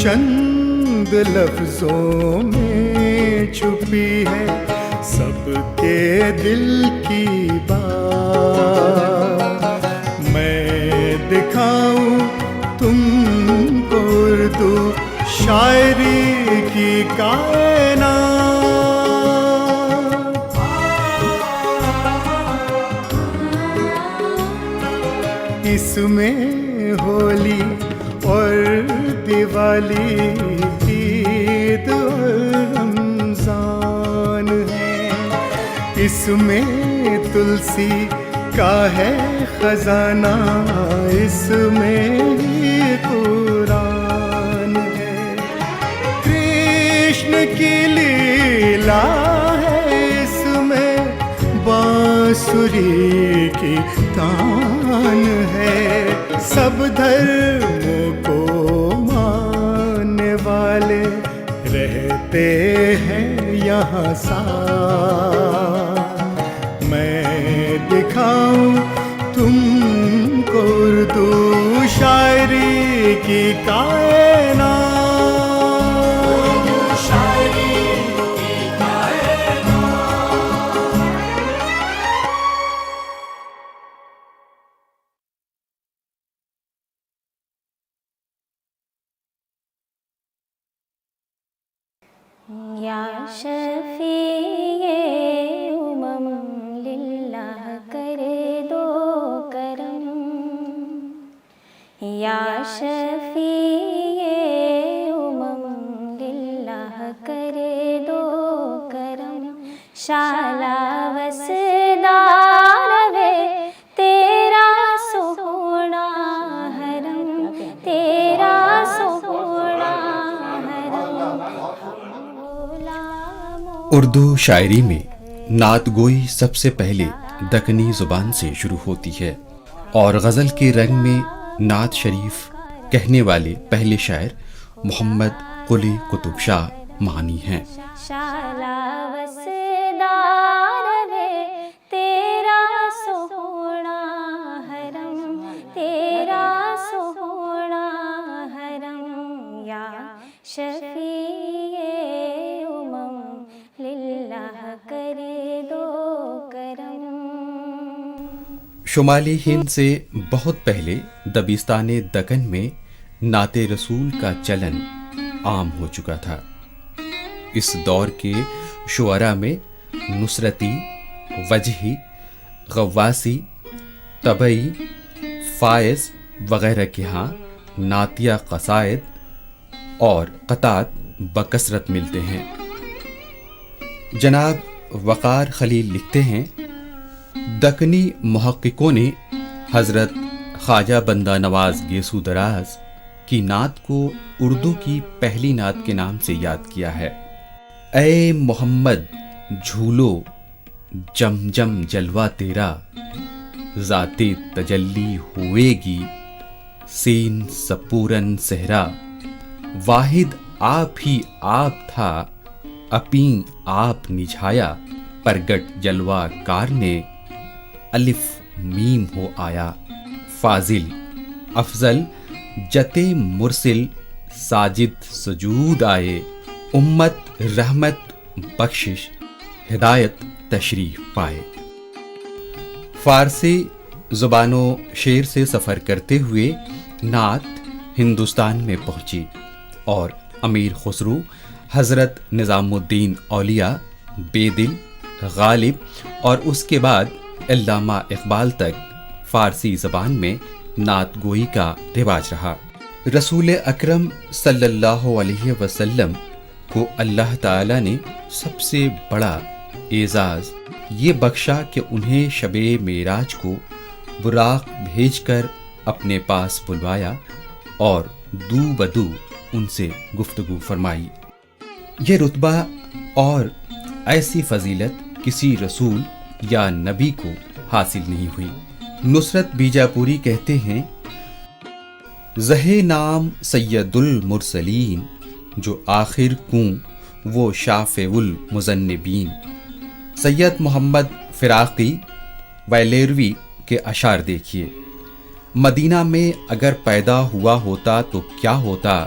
چند لفظوں میں چھپی ہے سب کے دل کی بات. میں دکھاؤں تم کو اردو شاعری کی کائنات. اس میں ہولی اور دیوالی، عید اور رمضان ہے. اس میں تلسی کا ہے خزانہ، اس میں ہی قرآن ہے. کرشن کی لیلا ہے اس میں، بانسری کی تان ہے. سب دھرموں کو ماننے والے رہتے ہیں یہاں ساتھ. میں دکھاؤں تم کو اردو شاعری کی کائنات. یا شفیع امم للہ کر دو کرم، یا شفیع امم للہ کر دو کرم. شالا وسدار وے تیرا سونا حرم، تیرا سونا حرم. اردو شاعری میں نعت گوئی سب سے پہلے دکنی زبان سے شروع ہوتی ہے، اور غزل کے رنگ میں نعت شریف کہنے والے پہلے شاعر محمد قلی قطب شاہ معنی ہیں. شالا وسدار وے تیرا سونا حرم، تیرا سونا حرم. یا شفیع امم للہ کر دو کرم. شمالی ہند سے بہت پہلے دبستان دکن میں نعت رسول کا چلن عام ہو چکا تھا. اس دور کے شعراء میں نصرتی، وجہی، غواسی، طبعی، فائز وغیرہ کے ہاں نعتیہ قصائد اور قطعات بکثرت ملتے ہیں. جناب وقار خلیل لکھتے ہیں، دکنی محققوں نے حضرت خواجہ بندہ نواز گیسو دراز کی نعت کو اردو کی پہلی نعت کے نام سے یاد کیا ہے. اے محمد جھولو جم جم جلوہ تیرا، ذات تجلی ہوئے گی سین سپورن صحرا. واحد آپ ہی آپ تھا اپیں آپ نجھایا، پرگٹ جلوہ کار نے الف میم ہو آیا. فاضل افضل جتے مرسل ساجد سجود آئے، امت رحمت بخشش ہدایت تشریف پائے. فارسی زبان و شعر سے سفر کرتے ہوئے نعت ہندوستان میں پہنچی، اور امیر خسرو، حضرت نظام الدین اولیاء، بے دل، غالب اور اس کے بعد علامہ اقبال تک فارسی زبان میں نعت گوئی کا رواج رہا. رسول اکرم صلی اللہ علیہ وسلم کو اللہ تعالی نے سب سے بڑا اعزاز یہ بخشا کہ انہیں شب معراج کو براق بھیج کر اپنے پاس بلوایا اور دو بدو ان سے گفتگو فرمائی. یہ رتبہ اور ایسی فضیلت کسی رسول یا نبی کو حاصل نہیں ہوئی. نصرت بیجاپوری کہتے ہیں، زہ نام سید المرسلین، جو آخر کوں وہ شافع المذنبین. سید محمد فراقی ویلیروی کے اشعار دیکھیے. مدینہ میں اگر پیدا ہوا ہوتا تو کیا ہوتا،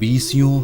20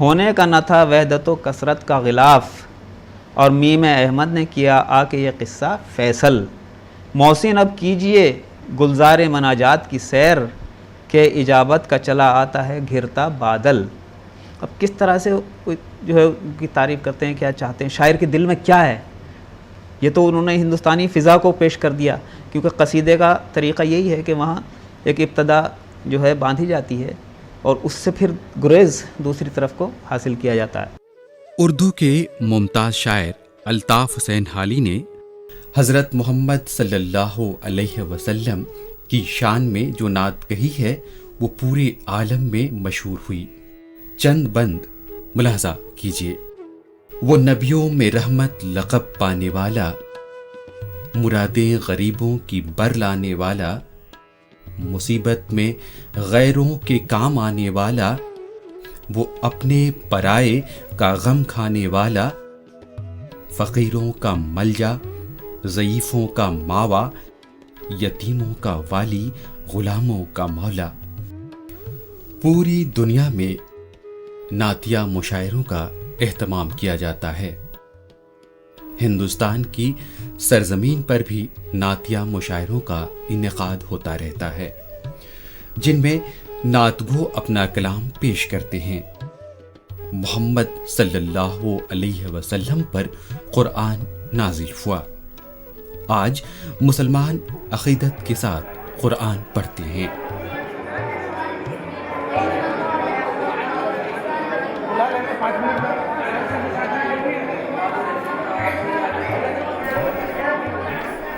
ہونے کا نہ تھا وحدت و کثرت کا غلاف، اور میم احمد نے کیا آ کے یہ قصہ فیصل۔ محسن اب کیجئے گلزار مناجات کی سیر، کہ اجابت کا چلا آتا ہے گھرتا بادل۔ اب کس طرح سے جو ہے ان کی تعریف کرتے ہیں، کیا چاہتے ہیں، شاعر کے دل میں کیا ہے، یہ تو انہوں نے ہندوستانی فضا کو پیش کر دیا، کیونکہ قصیدے کا طریقہ یہی ہے کہ وہاں ایک ابتدا جو ہے باندھی جاتی ہے اور اس سے پھر گریز دوسری طرف کو حاصل کیا جاتا ہے۔ اردو کے ممتاز شاعر الطاف حسین حالی نے حضرت محمد صلی اللہ علیہ وسلم کی شان میں جو نعت کہی ہے وہ پورے عالم میں مشہور ہوئی۔ چند بند ملاحظہ کیجیے۔ وہ نبیوں میں رحمت لقب پانے والا، مرادیں غریبوں کی بر لانے والا، مصیبت میں غیروں کے کام آنے والا، وہ اپنے پرائے کا غم کھانے والا، فقیروں کا ملجا، ضعیفوں کا ماوا، یتیموں کا والی، غلاموں کا مولا۔ پوری دنیا میں نعتیہ مشاعروں کا اہتمام کیا جاتا ہے۔ ہندوستان کی سرزمین پر بھی نعتیہ مشاعروں کا انعقاد ہوتا رہتا ہے، جن میں نعت گو اپنا کلام پیش کرتے ہیں۔ محمد صلی اللہ علیہ وسلم پر قرآن نازل ہوا۔ آج مسلمان عقیدت کے ساتھ قرآن پڑھتے ہیں۔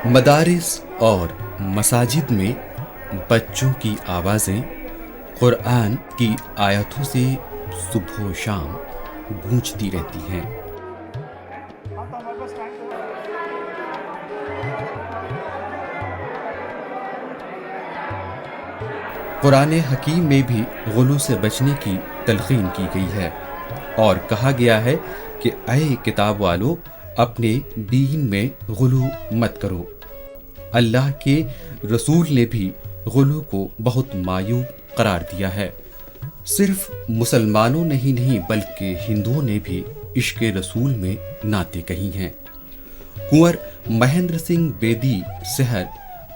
مدارس اور مساجد میں بچوں کی آوازیں قرآن کی آیتوں سے صبح و شام گونجتی رہتی ہیں۔ قرآن حکیم میں بھی غلو سے بچنے کی تلقین کی گئی ہے اور کہا گیا ہے کہ اے کتاب والو، اپنے دین میں غلو مت کرو۔ اللہ کے رسول نے بھی غلو کو بہت معیوب قرار دیا ہے۔ صرف مسلمانوں نے ہی نہیں بلکہ ہندوؤں نے بھی عشق رسول میں نعتیں کہی ہیں۔ کنور مہندر سنگھ بیدی سحر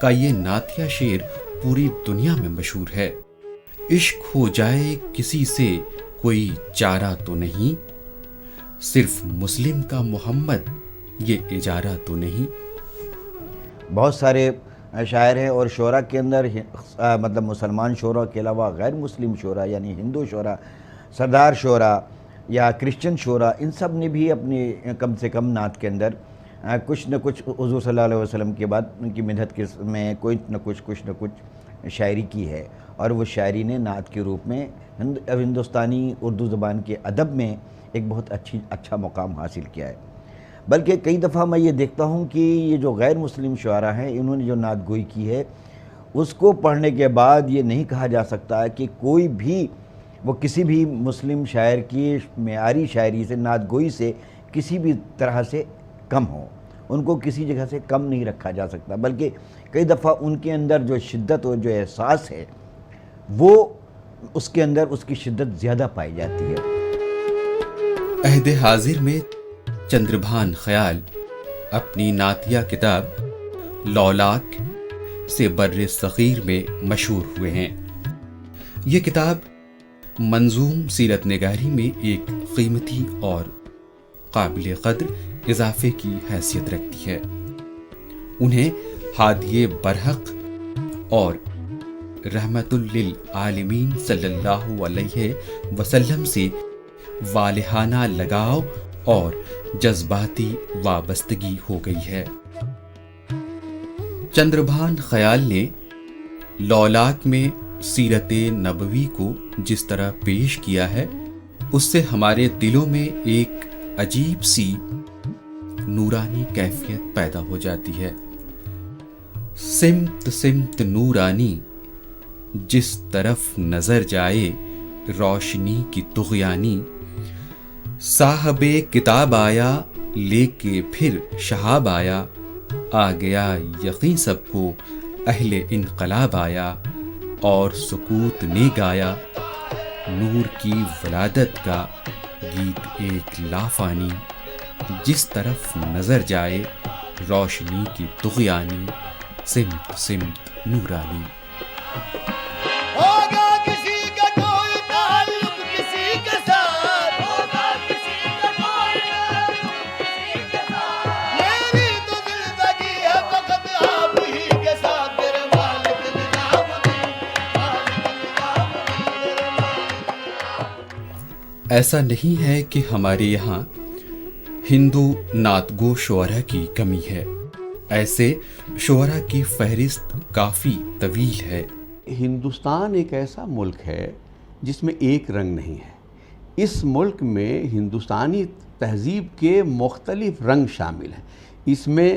کا یہ نعتیہ شعر پوری دنیا میں مشہور ہے۔ عشق ہو جائے کسی سے کوئی چارہ تو نہیں، صرف مسلم کا محمد یہ اجارہ تو نہیں۔ بہت سارے شاعر ہیں اور شعراء کے اندر مطلب مسلمان شعراء کے علاوہ غیر مسلم شعراء یعنی ہندو شعراء، سردار شعراء یا کرسچن شعراء، ان سب نے بھی اپنی کم سے کم نعت کے اندر کچھ نہ کچھ حضور صلی اللہ علیہ وسلم کے بعد ان کی مدحت میں کچھ نہ کچھ شاعری کی ہے، اور وہ شاعری نے نعت کے روپ میں ہندوستانی اردو زبان کے ادب میں ایک بہت اچھا مقام حاصل کیا ہے۔ بلکہ کئی دفعہ میں یہ دیکھتا ہوں کہ یہ جو غیر مسلم شعراء ہیں، انہوں نے جو نعت گوئی کی ہے اس کو پڑھنے کے بعد یہ نہیں کہا جا سکتا کہ کوئی بھی وہ کسی بھی مسلم شاعر کی معیاری شاعری سے، نعت گوئی سے کسی بھی طرح سے کم ہو، ان کو کسی جگہ سے کم نہیں رکھا جا سکتا، بلکہ کئی دفعہ ان کے اندر جو شدت اور جو احساس ہے وہ اس کے اندر اس کی شدت زیادہ پائی جاتی ہے۔ عہد حاضر میں چندربھان خیال اپنی نعتیہ کتاب لولاک سے بر صغیر میں مشہور ہوئے ہیں۔ یہ کتاب منظوم سیرت نگاری میں ایک قیمتی اور قابل قدر اضافے کی حیثیت رکھتی ہے۔ انہیں ہادی برحق اور رحمت للعالمین صلی اللہ علیہ وسلم سے والہانہ لگاؤ اور جذباتی وابستگی ہو گئی ہے۔ چندربھان خیال نے لولاک میں سیرت نبوی کو جس طرح پیش کیا ہے اس سے ہمارے دلوں میں ایک عجیب سی نورانی کیفیت پیدا ہو جاتی ہے۔ سمت سمت نورانی، جس طرف نظر جائے روشنی کی طغیانی، صاحب کتاب آیا لے کے پھر شہاب آیا، آ گیا یقین سب کو اہل انقلاب آیا، اور سکوت نے گایا نور کی ولادت کا گیت ایک لافانی، جس طرف نظر جائے روشنی کی طغیانی، سمت سمت نورانی۔ ہوگا کسی کا کوئی تعلق کسی کے ساتھ، ہوگا کسی کا کوئی تعلق کسی کے ساتھ، میری تو زندگی ہے فقط آپ ہی کے ساتھ، میرے مالک نظام الدین۔ ایسا نہیں ہے کہ ہمارے یہاں ہندو نعت گو شعراء کی کمی ہے، ایسے شعراء کی فہرست کافی طویل ہے۔ ہندوستان ایک ایسا ملک ہے جس میں ایک رنگ نہیں ہے۔ اس ملک میں ہندوستانی تہذیب کے مختلف رنگ شامل ہیں۔ اس میں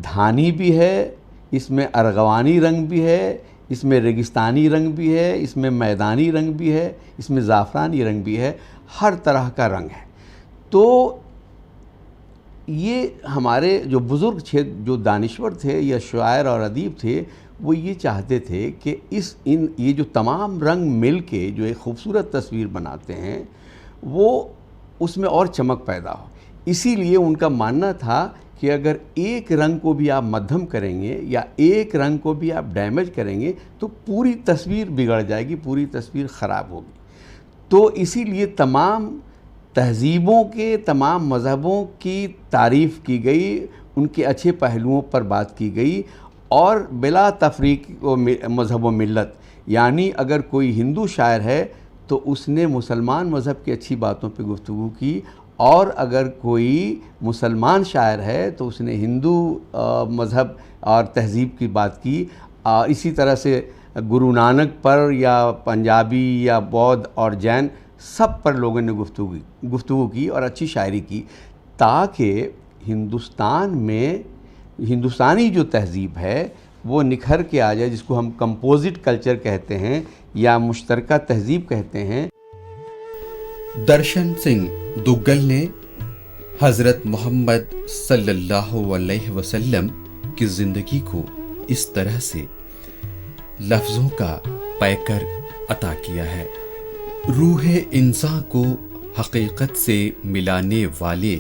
دھانی بھی ہے، اس میں ارغوانی رنگ بھی ہے، اس میں ریگستانی رنگ بھی ہے، اس میں میدانی رنگ بھی ہے، اس میں زعفرانی رنگ بھی ہے، ہر طرح کا رنگ ہے۔ تو یہ ہمارے جو بزرگ تھے، جو دانشور تھے یا شاعر اور ادیب تھے، وہ یہ چاہتے تھے کہ یہ جو تمام رنگ مل کے جو ایک خوبصورت تصویر بناتے ہیں، وہ اس میں اور چمک پیدا ہو۔ اسی لیے ان کا ماننا تھا کہ اگر ایک رنگ کو بھی آپ مدھم کریں گے یا ایک رنگ کو بھی آپ ڈیمیج کریں گے تو پوری تصویر بگڑ جائے گی، پوری تصویر خراب ہوگی۔ تو اسی لیے تمام تہذیبوں کے، تمام مذہبوں کی تعریف کی گئی، ان کے اچھے پہلوؤں پر بات کی گئی، اور بلا تفریق و مذہب و ملت، یعنی اگر کوئی ہندو شاعر ہے تو اس نے مسلمان مذہب کی اچھی باتوں پہ گفتگو کی، اور اگر کوئی مسلمان شاعر ہے تو اس نے ہندو مذہب اور تہذیب کی بات کی۔ اسی طرح سے گرو نانک پر یا پنجابی یا بودھ اور جین سب پر لوگوں نے گفتگو کی اور اچھی شاعری کی، تاکہ ہندوستان میں ہندوستانی جو تہذیب ہے وہ نکھر کے آ جائے، جس کو ہم کمپوزٹ کلچر کہتے ہیں یا مشترکہ تہذیب کہتے ہیں۔ درشن سنگھ دگل نے حضرت محمد صلی اللہ علیہ وسلم کی زندگی کو اس طرح سے لفظوں کا پیکر عطا کیا ہے: روح انسان کو حقیقت سے ملانے والے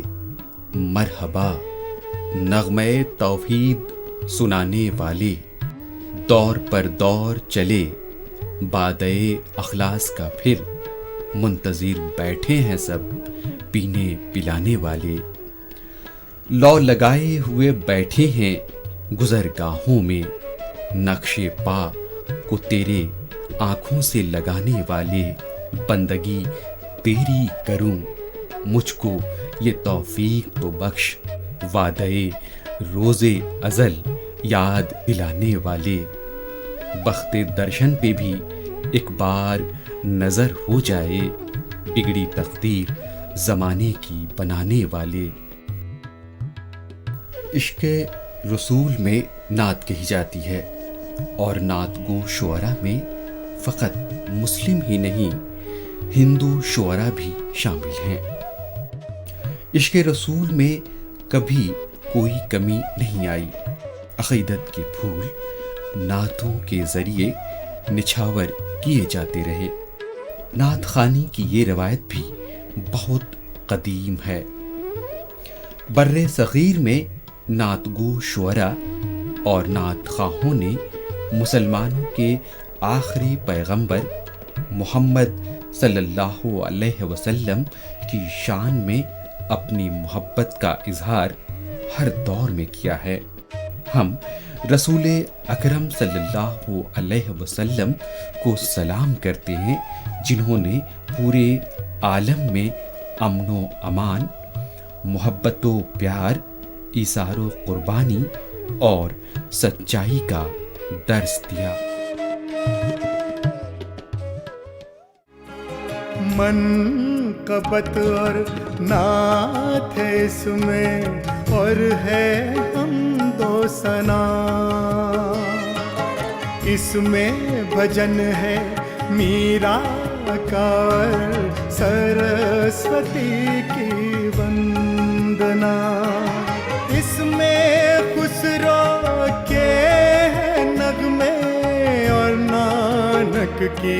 مرحبا، نغمے توحید سنانے والے، دور پر دور چلے بادئے اخلاص کا، پھر منتظر بیٹھے ہیں سب پینے پلانے والے، لو لگائے ہوئے بیٹھے ہیں گزرگاہوں میں، نقش پا کو تیرے آنکھوں سے لگانے والے، بندگی تیری کروں مجھ کو یہ توفیق تو بخش، وعدے روز ازل یاد دلانے والے، بخت درشن پہ بھی ایک بار نظر ہو جائے، بگڑی تقدیر زمانے کی بنانے والے۔ عشق رسول میں نعت کہی جاتی ہے، اور نعت گو شعراء میں فقط مسلم ہی نہیں، ہندو شعراء بھی شامل ہیں۔ عشق رسول میں کبھی کوئی کمی نہیں آئی، عقیدت کے پھول نعتوں کے ذریعے نچھاور کیے جاتے رہے۔ نعت خوانی کی یہ روایت بھی بہت قدیم ہے۔ بر صغیر میں نعت گو شعراء اور نعت خواہوں نے مسلمانوں کے آخری پیغمبر محمد صلی اللہ علیہ وسلم کی شان میں اپنی محبت کا اظہار ہر دور میں کیا ہے۔ ہم رسول اکرم صلی اللہ علیہ وسلم کو سلام کرتے ہیں، جنہوں نے پورے عالم میں امن و امان، محبت و پیار، ایثار و قربانی اور سچائی کا درس دیا۔ منقبت اور نعت ہے اس میں، اور ہے حمد و ثنا، اس میں بھجن ہے میرا کا، سرسوتی کی وندنا، اس میں خسرو کے نغمے اور نانک کی